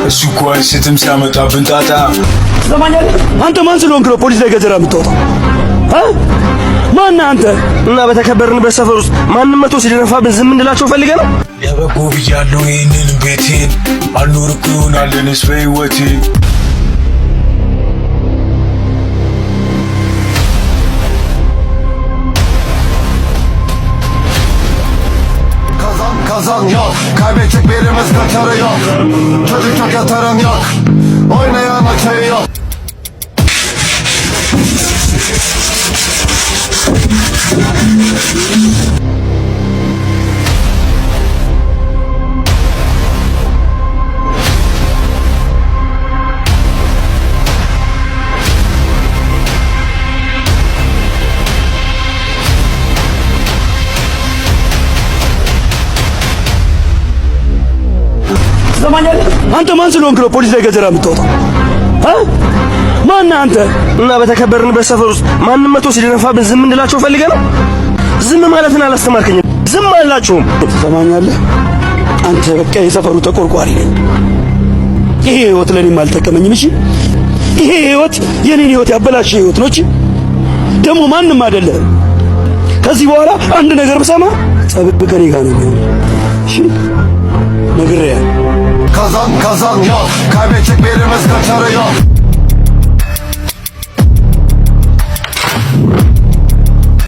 እሱ እኮ አይስትም ሲያመጣብን ጣጣ። ሰማኛለህ? አንተ ማን ስለሆንክ ነው ፖሊስ ላይ ገጀራ የምትወጣው? ማን አንተ? እና በተከበርንበት ሰፈር ውስጥ ማንም መቶ ሲደነፋብን ዝም እንድላቸው ፈልገህ ነው? ለበጎ ብያለሁ ይህንን ቤቴን አልኖር እኮ ይሆናልንስ በሕይወቴ። Kazan yok, kaybedecek birimiz kaçarı yok. Çocuk çok yatarım yok, oynayan açığı yok. ሰማኛለህ? አንተ ማን ስለሆንክ ነው ፖሊስ ላይ ገጀራ የምትወጣው? ማን አንተ? እና በተከበርንበት ሰፈር ውስጥ ማንም መቶ ሲደነፋብን ዝም እንድላቸው ፈልገህ ነው? ዝም ማለትን አላስተማርከኝም። ዝም አላችሁም። ሰማኛለህ? አንተ በቃ የሰፈሩ ተቆርቋሪ ነህ። ይሄ ህይወት ለኔም አልጠቀመኝም። እሺ፣ ይሄ ህይወት የኔን ህይወት ያበላሸ ህይወት ነው። እሺ፣ ደግሞ ማንም አይደለም። ከዚህ በኋላ አንድ ነገር ብሰማ ጸብ ከኔ ጋር ነው የሚሆነው። እሺ፣ ነግሬሃለሁ። Kazan yok, kaybedecek birimiz kaçarı yok.